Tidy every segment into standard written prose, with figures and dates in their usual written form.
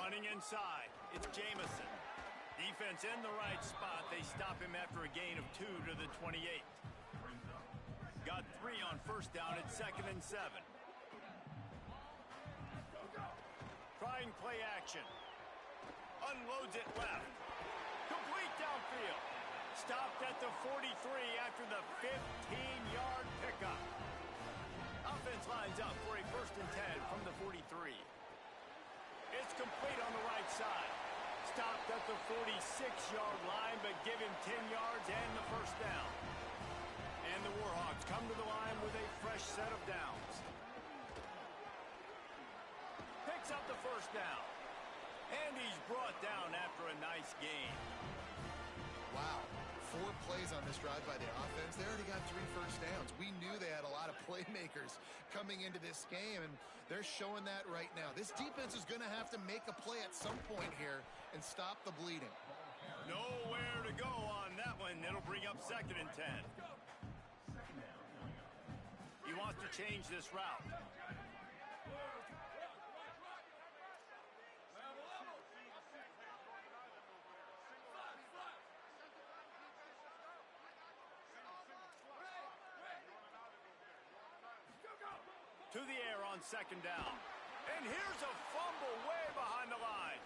Running inside, it's Jamison. Defense in the right spot. They stop him after a gain of 2 to the 28. Got 3 on first down at 2nd and 7. Trying play action. Unloads it left. Complete downfield. Stopped at the 43 after the 15-yard pickup. Offense lines up for a 1st and 10 from the 43. It's complete on the right side. Stopped at the 46-yard line, but give him 10 yards and the 1st down. And the Warhawks come to the line with a fresh set of downs. Picks up the 1st down. And he's brought down after a nice gain. Wow. 4 plays on this drive by the offense. They already got 3 first downs. We knew they had a lot of playmakers coming into this game, and they're showing that right now. This defense is going to have to make a play at some point here and stop the bleeding. Nowhere to go on that one. It'll bring up 2nd and 10. He wants to change this route. To the air on 2nd down. And here's a fumble way behind the line.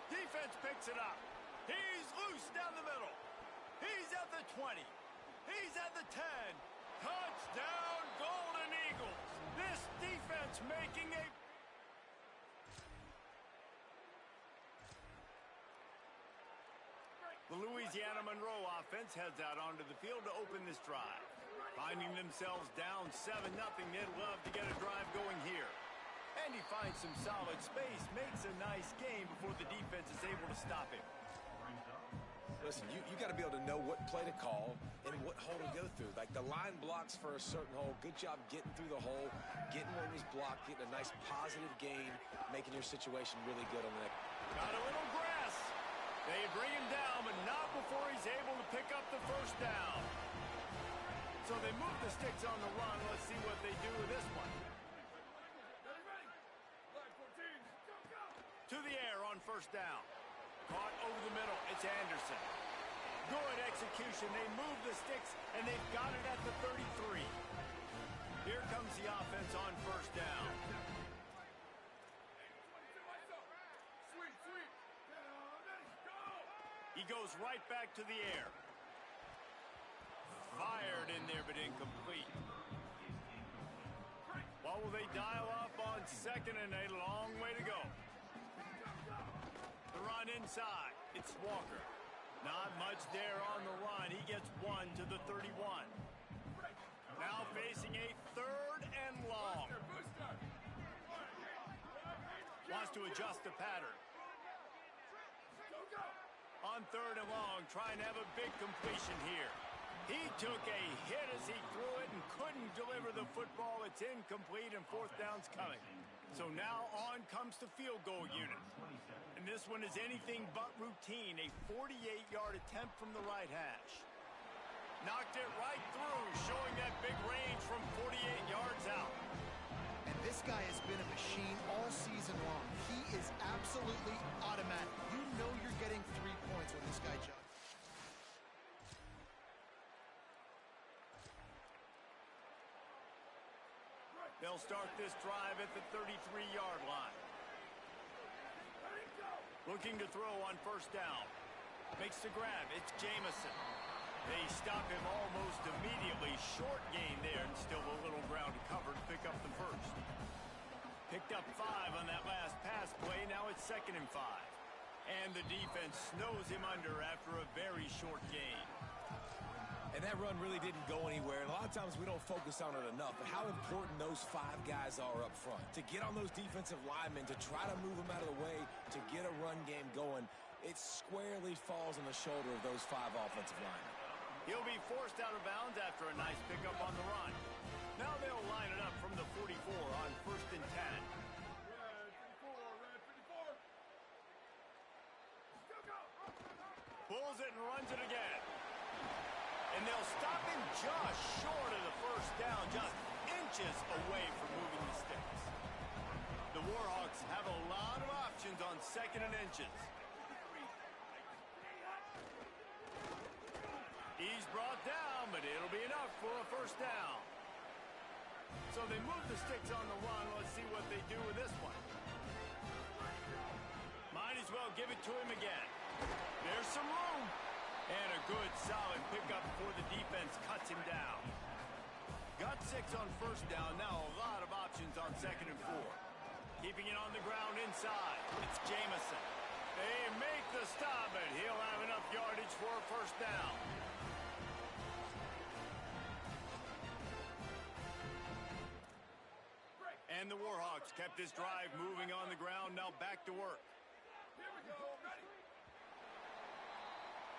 Defense picks it up. He's loose down the middle. He's at the 20. He's at the 10. Touchdown, Golden Eagles. This defense making a... The Louisiana Monroe offense heads out onto the field to open this drive. Finding themselves down 7-0, they'd love to get a drive going here. And he finds some solid space, makes a nice game before the defense is able to stop him. Listen, you got to be able to know what play to call and what hole to go through. Like the line blocks for a certain hole. Good job getting through the hole, getting where he's blocked, getting a nice positive gain, making your situation really good on that. Got a little grass. They bring him down, but not before he's able to pick up the 1st down. So they move the sticks on the run. Let's see what they do with this one. To the air on 1st down. Caught over the middle. It's Anderson. Good execution. They move the sticks, and they've got it at the 33. Here comes the offense on 1st down. He goes right back to the air. Fired in there, but incomplete. What will they dial up on 2nd and 8? A long way to go. The run inside. It's Walker. Not much there on the run. He gets 1 to the 31. Now facing a 3rd and long. Wants to adjust the pattern. On 3rd and long, trying to have a big completion here. He took a hit as he threw it and couldn't deliver the football. It's incomplete, and 4th down's coming. So now on comes the field goal unit. And this one is anything but routine. A 48-yard attempt from the right hash. Knocked it right through, showing that big range from 48 yards out. And this guy has been a machine all season long. He is absolutely automatic. You know you're getting 3 points when this guy jumps. They'll start this drive at the 33-yard line. Looking to throw on 1st down. Makes the grab. It's Jamison. They stop him almost immediately. Short gain there, and still a little ground to cover to pick up the 1st. Picked up 5 on that last pass play. Now it's 2nd and 5. And the defense snows him under after a very short gain. And that run really didn't go anywhere. And a lot of times we don't focus on it enough. But how important those 5 guys are up front. To get on those defensive linemen, to try to move them out of the way, to get a run game going, it squarely falls on the shoulder of those 5 offensive linemen. He'll be forced out of bounds after a nice pickup on the run. Now they'll line it up from the 44 on 1st and 10. Pulls it and runs it again. And they'll stop him just short of the 1st down, just inches away from moving the sticks. The Warhawks have a lot of options on 2nd and inches. He's brought down, but it'll be enough for a first down. So they move the sticks on the run. Let's see what they do with this one. Might as well give it to him again. There's some room. And a good, solid pickup before the defense cuts him down. Got 6 on first down. Now a lot of options on 2nd and 4. Keeping it on the ground inside. It's Jamison. They make the stop, but he'll have enough yardage for a first down. And the Warhawks kept this drive moving on the ground. Now back to work. Here we go. Ready?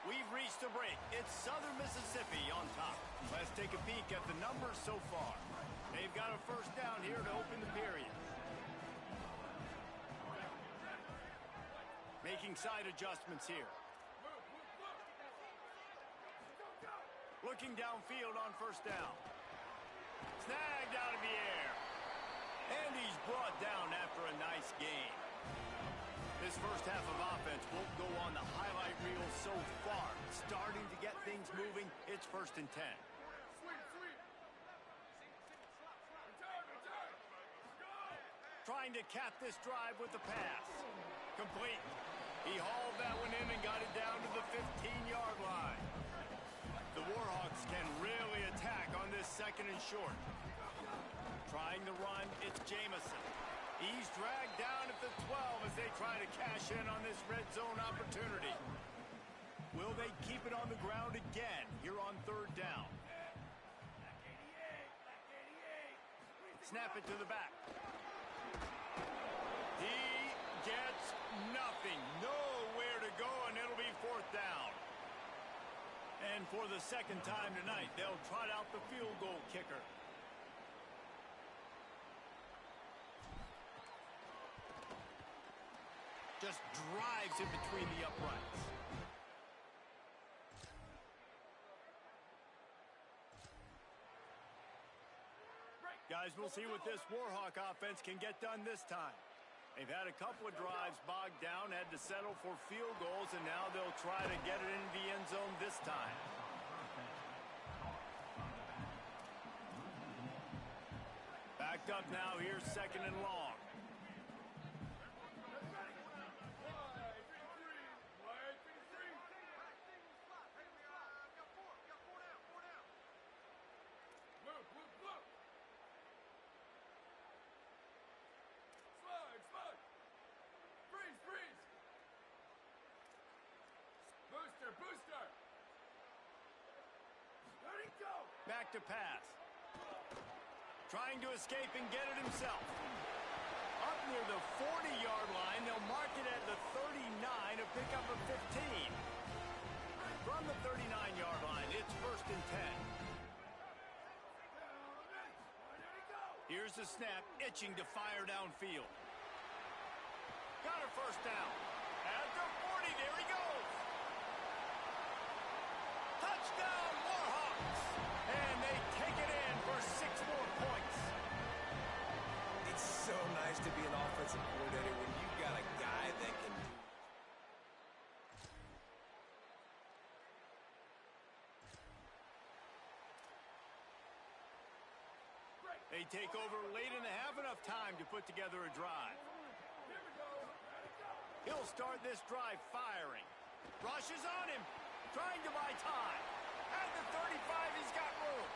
We've reached the break. It's Southern Mississippi on top. Let's take a peek at the numbers so far. They've got a first down here to open the period. Making side adjustments here. Looking downfield on first down. Snagged out of the air. And he's brought down after a nice gain. This first half of offense won't go on the highlight reel so far. Starting to get things moving. It's 1st and 10. Trying to cap this drive with the pass. Complete. He hauled that one in and got it down to the 15-yard line. The Warhawks can really attack on this 2nd and short. Trying to run, it's Jamison. He's dragged down at the 12 as they try to cash in on this red zone opportunity. Will they keep it on the ground again here on 3rd down? Snap it to the back. He gets nothing. Nowhere to go, and it'll be 4th down. And for the 2nd time tonight, they'll trot out the field goal kicker. Just drives in between the uprights. Guys, we'll see what this Warhawk offense can get done this time. They've had a couple of drives bogged down, had to settle for field goals, and now they'll try to get it into the end zone this time. Backed up now, here's 2nd and long. Booster! Let it go! Back to pass. Trying to escape and get it himself. Up near the 40-yard line, they'll mark it at the 39, a pickup of 15. From the 39-yard line, it's 1st and 10. Here's the snap, itching to fire downfield. Got a first down. At the 40, there he goes. Touchdown, Warhawks! And they take it in for 6 more points. It's so nice to be an offensive coordinator when you've got a guy that can do. They take over late in the half, enough time to put together a drive. He'll start this drive firing. Rushes on him, trying to buy time. At the 35, he's got room.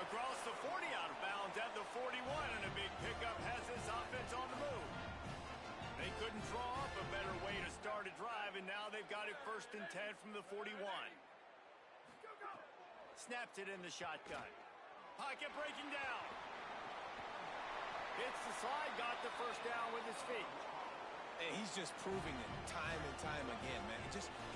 Across the 40, out of bounds at the 41, and a big pickup has this offense on the move. They couldn't draw up a better way to start a drive, and now they've got it 1st and 10 from the 41. Snaps it in the shotgun. Pocket breaking down. It's the slide, got the first down with his feet. And he's just proving it time and time again, man.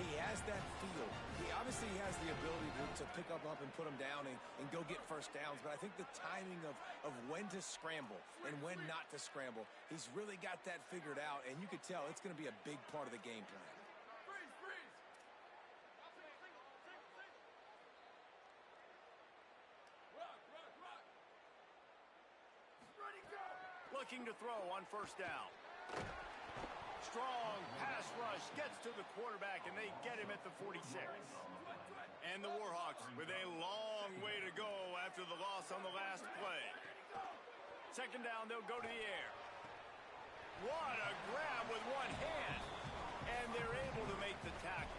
He has that feel. He obviously has the ability to pick up and put him down and go get first downs. But I think the timing of when to scramble and when not to scramble, he's really got that figured out. And you could tell it's going to be a big part of the game plan. looking to throw on first down. Strong pass rush gets to the quarterback, and they get him at the 46. And the Warhawks with a long way to go after the loss on the last play. Second down, they'll go to the air. What a grab with one hand. And they're able to make the tackle.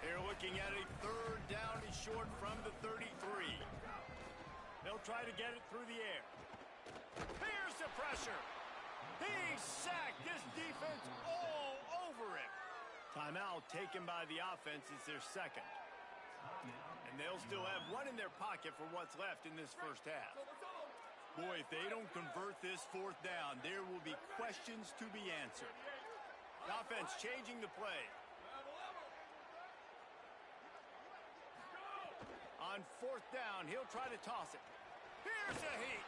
They're looking at a third down and short from the 33. They'll try to get it through the air. Here's the pressure. He's sacked. This defense all over him. Timeout taken by the offense is their second. And they'll still have one in their pocket for what's left in this first half. Boy, if they don't convert this fourth down, there will be questions to be answered. The offense changing the play. On fourth down, he'll try to toss it. Here's a heat.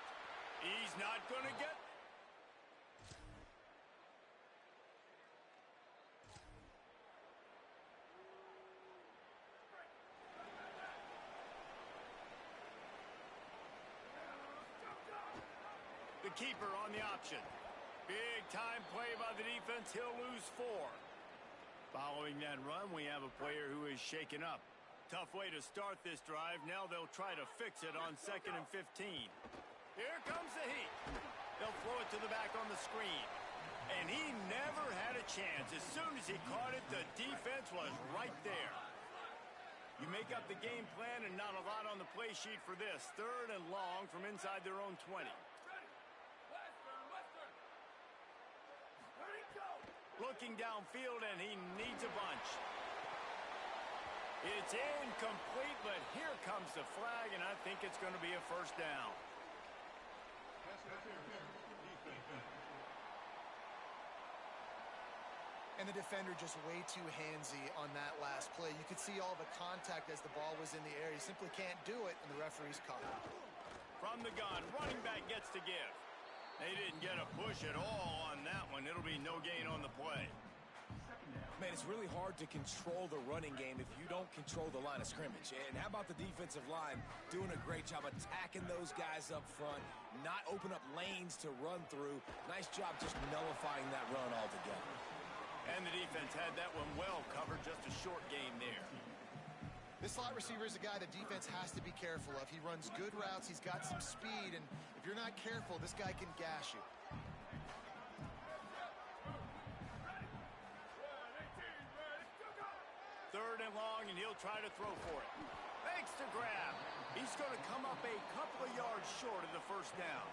He's not going to get. The keeper on the option. Big time play by the defense. He'll lose 4. Following that run, we have a player who is shaken up. Tough way to start this drive. Now they'll try to fix it on 2nd and 15. Here comes the heat. They'll throw it to the back on the screen. And he never had a chance. As soon as he caught it, the defense was right there. You make up the game plan and not a lot on the play sheet for this. 3rd and long from inside their own 20. Looking downfield, and he needs a bunch. It's incomplete, but here comes the flag, and I think it's going to be a first down. And the defender just way too handsy on that last play. You could see all the contact as the ball was in the air. He simply can't do it, and the referee's caught it. From the gun, running back gets to give. They didn't get a push at all on that one. It'll be no gain on the play. Man, it's really hard to control the running game if you don't control the line of scrimmage. And how about the defensive line doing a great job attacking those guys up front, not open up lanes to run through. Nice job just nullifying that run altogether. And the defense had that one well covered, just a short game there. This slot receiver is a guy the defense has to be careful of. He runs good routes, he's got some speed, and if you're not careful, this guy can gash you. Third and long, and he'll try to throw for it. Makes the grab. He's going to come up a couple of yards short of the first down.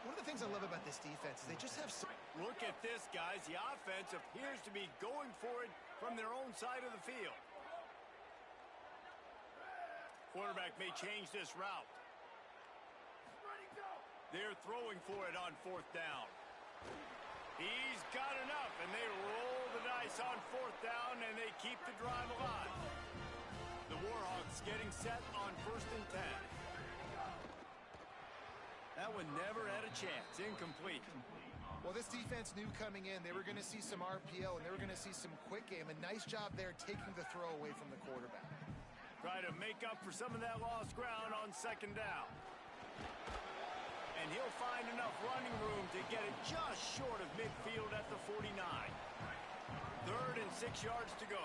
One of the things I love about this defense is they just have some... Look at this, guys. The offense appears to be going for it from their own side of the field. Quarterback may change this route. They're throwing for it on 4th down. He's got enough, and they roll the dice on 4th down, and they keep the drive alive. The Warhawks getting set on 1st and 10. That one never had a chance. Incomplete. Well, this defense knew coming in they were going to see some RPO, and they were going to see some quick game. A nice job there taking the throw away from the quarterback. Try to make up for some of that lost ground on 2nd down. And he'll find enough running room to get it just short of midfield at the 49. 3rd and 6 yards to go.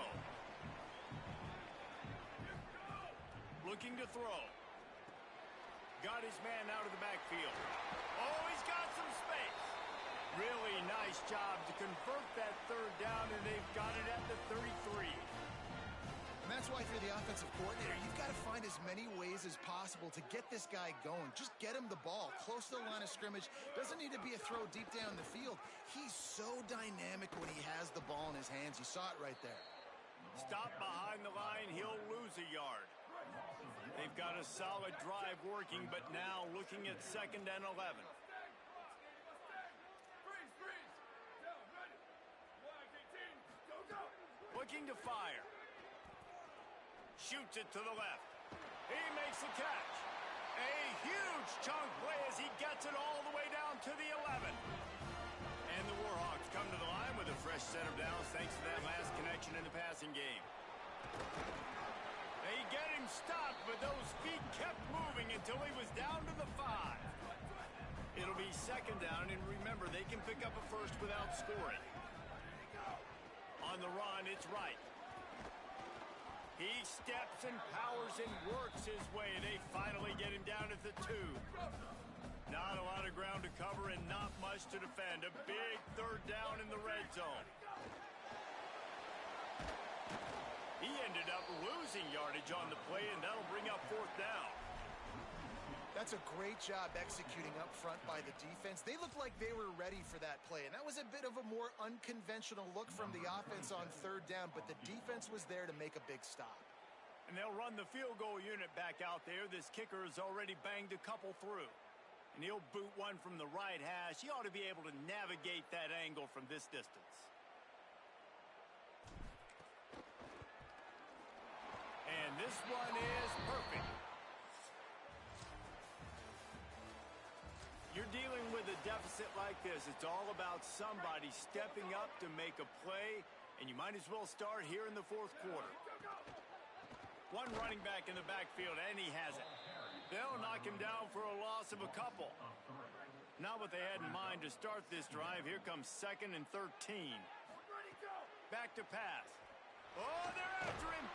Looking to throw. Got his man out of the backfield. Oh, he's got some space. Really nice job to convert that 3rd down, and they've got it at the 33. And that's why if you're the offensive coordinator, you've got to find as many ways as possible to get this guy going. Just get him the ball close to the line of scrimmage. Doesn't need to be a throw deep down the field. He's so dynamic when he has the ball in his hands. You saw it right there. Stop behind the line, he'll lose a yard. They've got a solid drive working, but now looking at 2nd and 11. Looking to fire. Shoots it to the left. He makes the catch. A huge chunk play as he gets it all the way down to the 11. And the Warhawks come to the line with a fresh set of downs thanks to that last connection in the passing game. They get him stopped, but those feet kept moving until he was down to the 5. It'll be second down, and remember, they can pick up a first without scoring. On the run, it's right. He steps and powers and works his way. They finally get him down at the 2. Not a lot of ground to cover and not much to defend. A big third down in the red zone. He ended up losing yardage on the play, and that'll bring up fourth down. That's a great job executing up front by the defense. They looked like they were ready for that play, and that was a bit of a more unconventional look from the offense on third down, but the defense was there to make a big stop. And they'll run the field goal unit back out there. This kicker has already banged a couple through. And he'll boot one from the right hash. He ought to be able to navigate that angle from this distance. And this one is perfect. You're dealing with a deficit like this. It's all about somebody stepping up to make a play, and you might as well start here in the fourth quarter. One running back in the backfield, and he has it. They'll knock him down for a loss of a couple. Not what they had in mind to start this drive. Here comes 2nd and 13. Back to pass. Oh, they're after him.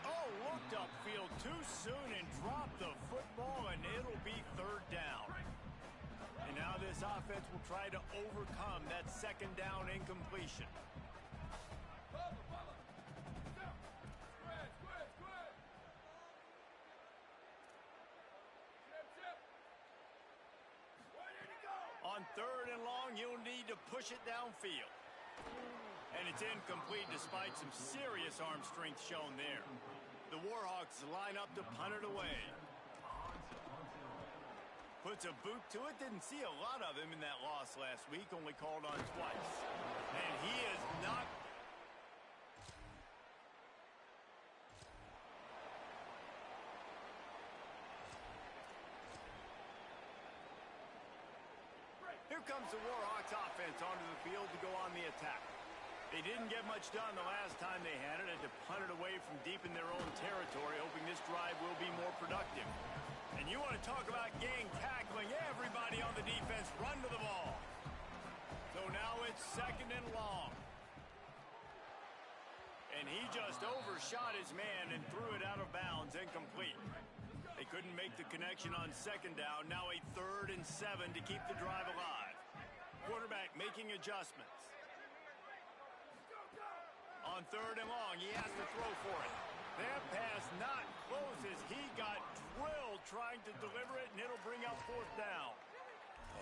Oh, looked upfield too soon and dropped the football, and it'll be third down. And now this offense will try to overcome that second down incompletion. On third and long, you'll need to push it downfield. And it's incomplete despite some serious arm strength shown there. The Warhawks line up to punt it away. Puts a boot to it. Didn't see a lot of him in that loss last week. Only called on twice. And he is not. Here comes the Warhawks offense onto the field to go on the attack. They didn't get much done the last time they had it. Had to punt it away from deep in their own territory, hoping this drive will be more productive. And you want to talk about gang tackling. Everybody on the defense run to the ball. So now it's 2nd and long. And he just overshot his man and threw it out of bounds, incomplete. They couldn't make the connection on 2nd down. Now a 3rd and 7 to keep the drive alive. Quarterback making adjustments. On 3rd and long, he has to throw for it. That pass not close as he got drilled trying to deliver it, and it'll bring up fourth down.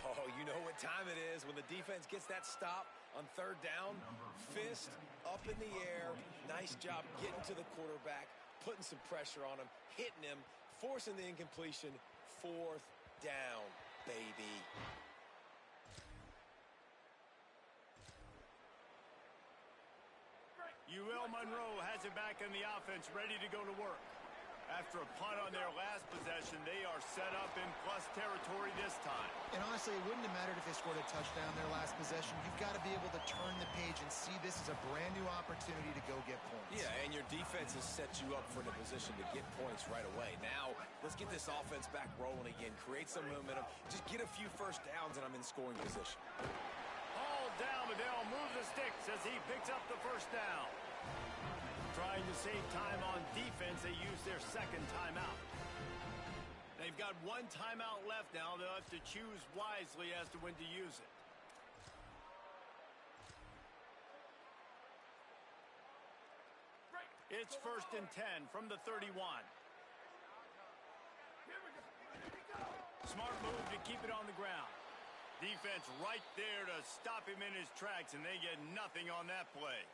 Oh, you know what time it is when the defense gets that stop on 3rd down. Fist up in the air. Nice job getting to the quarterback, putting some pressure on him, hitting him, forcing the incompletion. 4th down, baby. UL Monroe has it back in the offense, ready to go to work. After a punt on their last possession, they are set up in plus territory this time. And honestly, it wouldn't have mattered if they scored a touchdown their last possession. You've got to be able to turn the page and see this as a brand new opportunity to go get points. Yeah, and your defense has set you up for the position to get points right away. Now, let's get this offense back rolling again, create some momentum, just get a few first downs, and I'm in scoring position. Hauled down, but they'll move the sticks as he picks up the first down. Trying to save time on defense, they use their 2nd timeout. They've got 1 timeout left now. They'll have to choose wisely as to when to use it. It's 1st and 10 from the 31. Smart move to keep it on the ground. Defense right there to stop him in his tracks, and they get nothing on that play.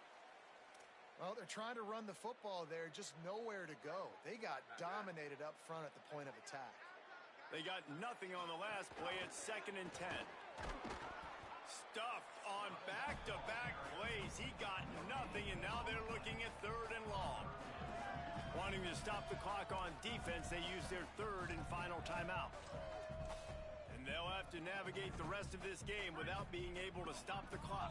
Well, they're trying to run the football there, just nowhere to go. They got dominated up front at the point of attack. They got nothing on the last play. It's 2nd and 10. Stuffed on back-to-back plays. He got nothing, and now they're looking at 3rd and long. Wanting to stop the clock on defense, they use their 3rd and final timeout. And they'll have to navigate the rest of this game without being able to stop the clock.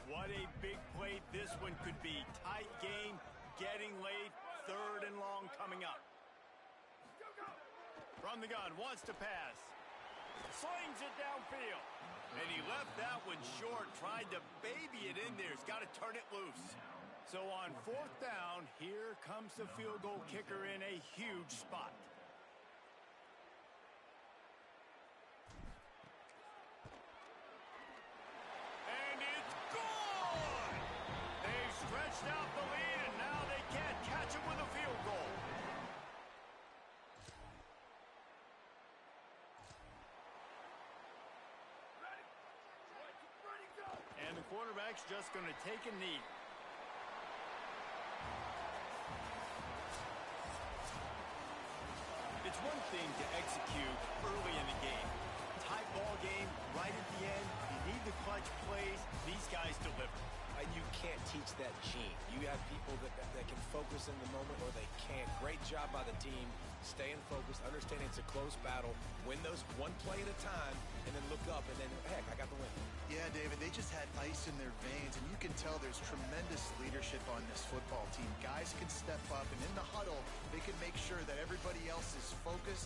What a big play this one could be. Tight game, getting late, 3rd and long coming up. From the gun, wants to pass. Slings it downfield. And he left that one short, tried to baby it in there. He's got to turn it loose. So on 4th down, here comes the field goal kicker in a huge spot. And it's gone! They've stretched out the lead, and now they can't catch it with a field goal. Ready, go! And the quarterback's just going to take a knee. It's one thing to execute early in the game. Tight ball game, right at the end. You need the clutch plays. These guys deliver. And you can't teach that gene. You have people that can focus in the moment or they can't. Great job by the team, staying focused, understanding it's a close battle, win those one play at a time, and then look up, and then, heck, I got the win. Yeah, David, they just had ice in their veins, and you can tell there's tremendous leadership on this football team. Guys can step up, and in the huddle, they can make sure that everybody else is focused